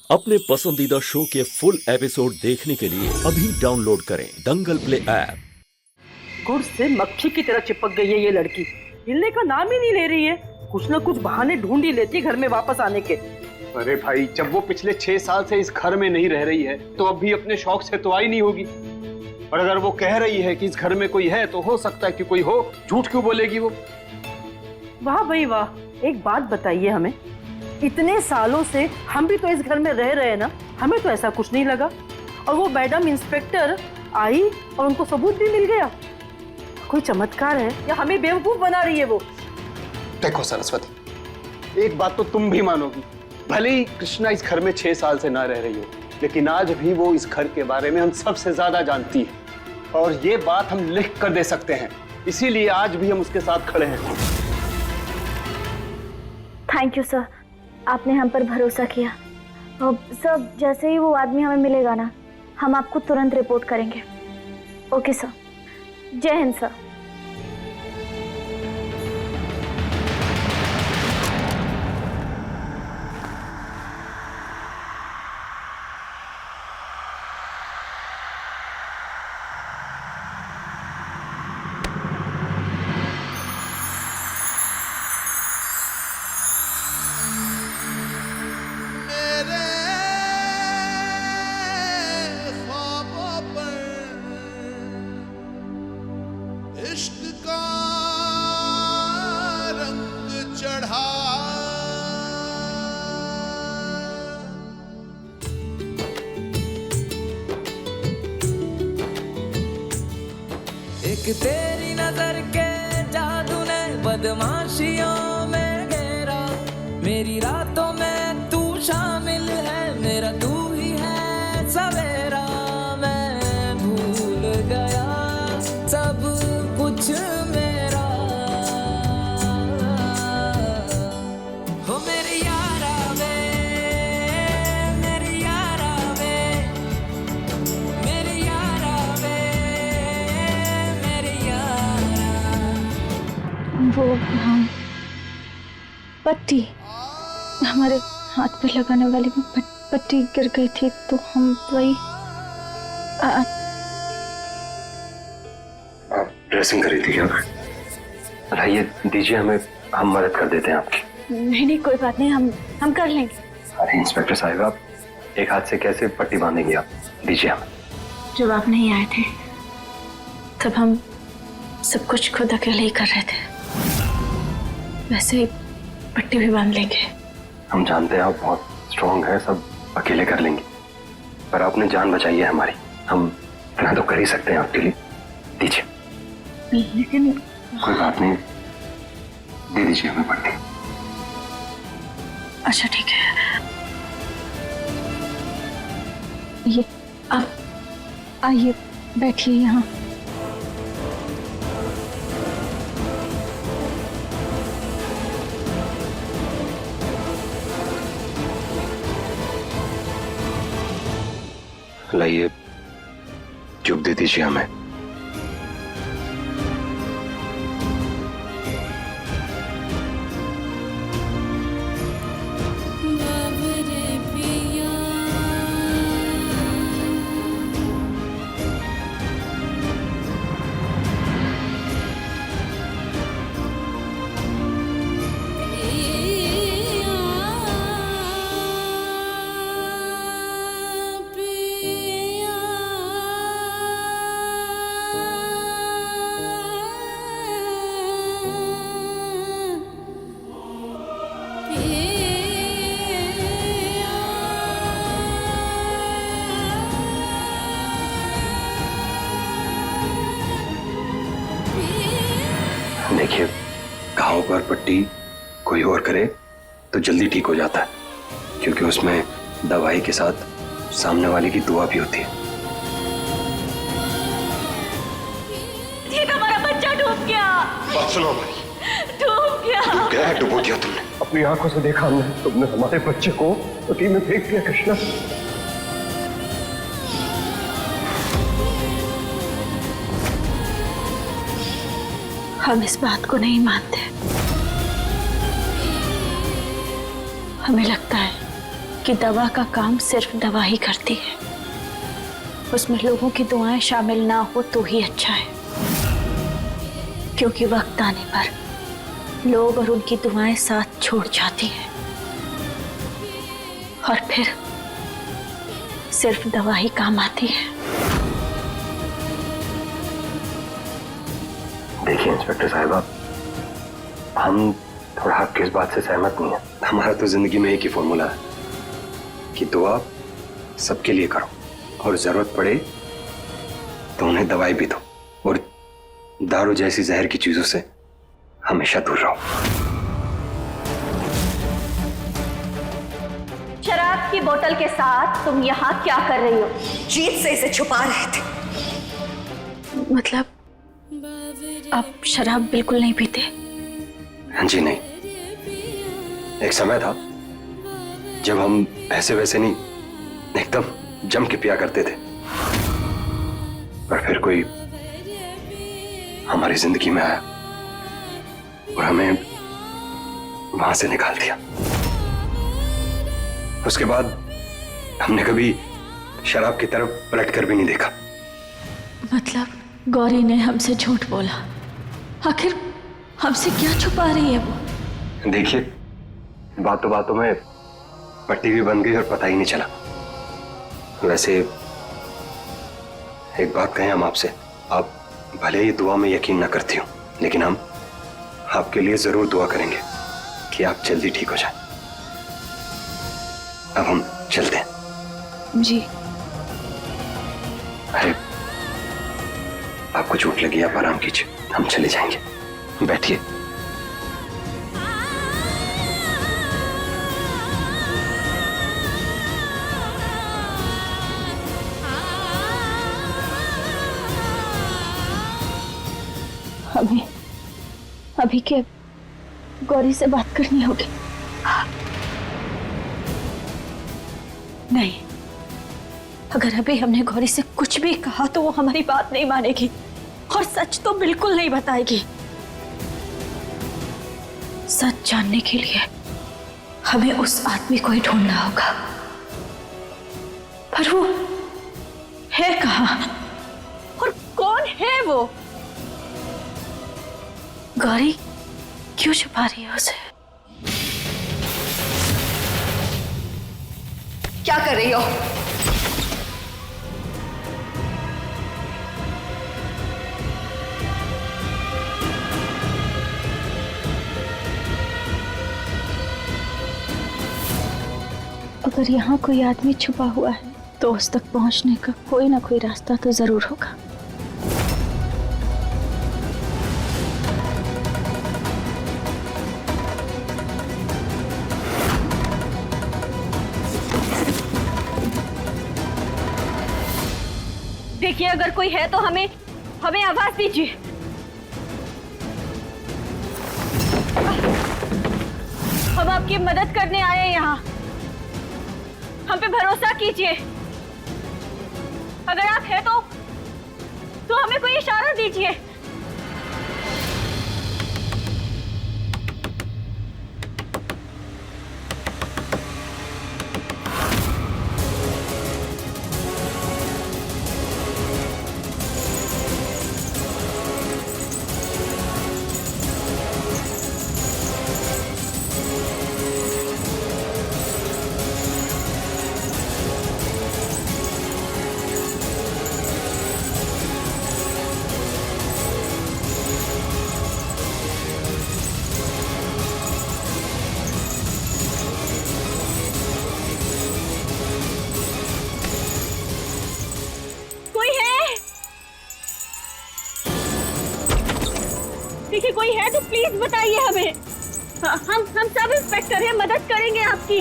अपने पसंदीदा शो के फुल एपिसोड देखने के लिए अभी डाउनलोड करें दंगल प्ले ऐप। गुड़ से मक्खी की तरह चिपक गई है ये लड़की, हिलने का नाम ही नहीं ले रही है। कुछ ना कुछ बहाने ढूंढ ही लेती घर में वापस आने के। अरे भाई, जब वो पिछले 6 साल से इस घर में नहीं रह रही है तो अब भी अपने शौक से तो आई नहीं होगी। और अगर वो कह रही है कि इस घर में कोई है तो हो सकता है कि कोई हो। झूठ क्यों बोलेगी वो? वाह भाई वाह, एक बात बताइए हमें, इतने सालों से हम भी तो इस घर में रह रहे हैं ना, हमें तो ऐसा कुछ नहीं लगा। और वो मैडम इंस्पेक्टर आई और उनको सबूत भी मिल गया। कोई चमत्कार है या हमें बेवकूफ बना रही है वो? देखो सरस्वती, एक बात तो तुम भी मानोगी, भले ही कृष्णा इस घर में 6 साल से ना रह रही हो, लेकिन आज भी वो इस घर के बारे में हम सबसे ज्यादा जानती है। और ये बात हम लिख कर दे सकते हैं, इसीलिए आज भी हम उसके साथ खड़े हैं। थैंक यू सर, आपने हम पर भरोसा किया। सर, जैसे ही वो आदमी हमें मिलेगा ना, हम आपको तुरंत रिपोर्ट करेंगे। ओके सर, जय हिंद सर। इश्क का रंग चढ़ा, एक तेरी नजर के जादू ने बदमाशियों में घेरा। मेरी रातों में तू शामिल है, मेरा तू ही है सवेरा। मैं भूल गया सब कुछ मेरा, हो मेरी यारा वे, मेरी यारा वे, मेरी यारा वे, मेरी यारा। वो हम पट्टी, हमारे हाथ पे लगाने वाली वो पट्टी गिर गई थी, तो हम वही ड्रेसिंग करी थी क्या? लाइए दीजिए हमें, हम मदद कर देते हैं आपकी। नहीं, कोई बात नहीं, हम कर लेंगे। अरे इंस्पेक्टर साहब, आप एक हाथ से कैसे पट्टी बांधेंगे? आप दीजिए हमें। जब आप नहीं आए थे तब हम सब कुछ खुद अकेले ही कर रहे थे, वैसे ही पट्टी भी बांध लेंगे। हम जानते हैं आप बहुत स्ट्रांग हैं, सब अकेले कर लेंगे, पर आपने जान बचाई है हमारी, हम इतना तो कर ही सकते हैं आपके लिए। दीजिए। लेकिन कोई बात नहीं, दे दीजिए हमें पट्टी। अच्छा ठीक है, ये आप आइए, बैठिए यहाँ। लाइए, चुप दे दीजिए हमें। देखिए, घाव पर पट्टी कोई और करे तो जल्दी ठीक हो जाता है, क्योंकि उसमें दवाई के साथ सामने वाले की दुआ भी होती है। ये हमारा बच्चा डूब गया। बात सुनो हमारी। डूब गया। डूब गया है, डुबो दिया तुमने। अपनी आंखों से देखा हमने, तुमने हमारे बच्चे को नदी में फेंक दिया कृष्णा। हम इस बात को नहीं मानते। हमें लगता है कि दवा का काम सिर्फ दवा ही करती है, उसमें लोगों की दुआएं शामिल ना हो तो ही अच्छा है, क्योंकि वक्त आने पर लोग और उनकी दुआएं साथ छोड़ जाती हैं और फिर सिर्फ दवा ही काम आती है। देखिए इंस्पेक्टर साहिबा, हम थोड़ा आपकी इस बात से सहमत नहीं है। हमारा तो जिंदगी में एक ही फॉर्मूला है कि दुआ सबके लिए करो और जरूरत पड़े तो उन्हें दवाई भी दो, और दारू जैसी जहर की चीजों से हमेशा दूर रहो। शराब की बोतल के साथ तुम यहाँ क्या कर रही हो? जीत से इसे छुपा रहे थे। मतलब आप शराब बिल्कुल नहीं पीते? जी नहीं, एक समय था जब हम ऐसे वैसे नहीं, एकदम जम के पिया करते थे, पर फिर कोई हमारी जिंदगी में आया और हमें वहां से निकाल दिया। उसके बाद हमने कभी शराब की तरफ पलट कर भी नहीं देखा। मतलब गौरी ने हमसे झूठ बोला? आखिर हमसे क्या छुपा रही है वो? देखिए, बातों बातों में पट्टी भी बन गई और पता ही नहीं चला। वैसे एक बात कहें हम आपसे, आप भले ही दुआ में यकीन ना करती हो, लेकिन हम आपके लिए जरूर दुआ करेंगे कि आप जल्दी ठीक हो जाएं। अब हम चलते हैं। जी। अरे आपको चोट लगी, आप आराम कीजिए, हम चले जाएंगे, बैठिए। हमें अभी के गौरी से बात करनी होगी। नहीं, अगर अभी हमने गौरी से कुछ भी कहा तो वो हमारी बात नहीं मानेगी और सच तो बिल्कुल नहीं बताएगी। सच जानने के लिए हमें उस आदमी को ही ढूंढना होगा, पर वो है कहाँ और कौन है वो? गौरी क्यों छुपा रही है उसे? क्या कर रही हो? अगर यहाँ कोई आदमी छुपा हुआ है तो उस तक पहुँचने का कोई ना कोई रास्ता तो जरूर होगा। देखिए, अगर कोई है तो हमें आवाज दीजिए। हम आपकी मदद करने आए हैं यहाँ, हम पे भरोसा कीजिए। अगर आप हैं तो हमें कोई इशारा दीजिए। देखिए, कोई है तो प्लीज बताइए हमें। हम सब इंस्पेक्टर हैं, मदद करेंगे आपकी।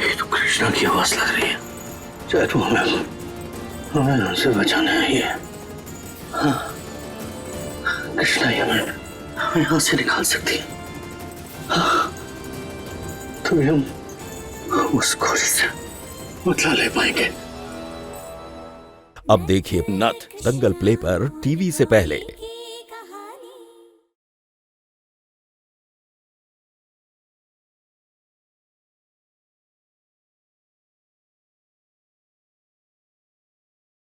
ये तो कृष्णा की आवाज लग रही है। शायद वो हमें हमसे बचाने आई है। हाँ, कृष्णा ही हमें यहाँ से निकाल सकती है। हाँ, तो हम उस गोली से बदला ले पाएंगे। अब देखिए नथ दंगल प्ले पर टीवी से पहले।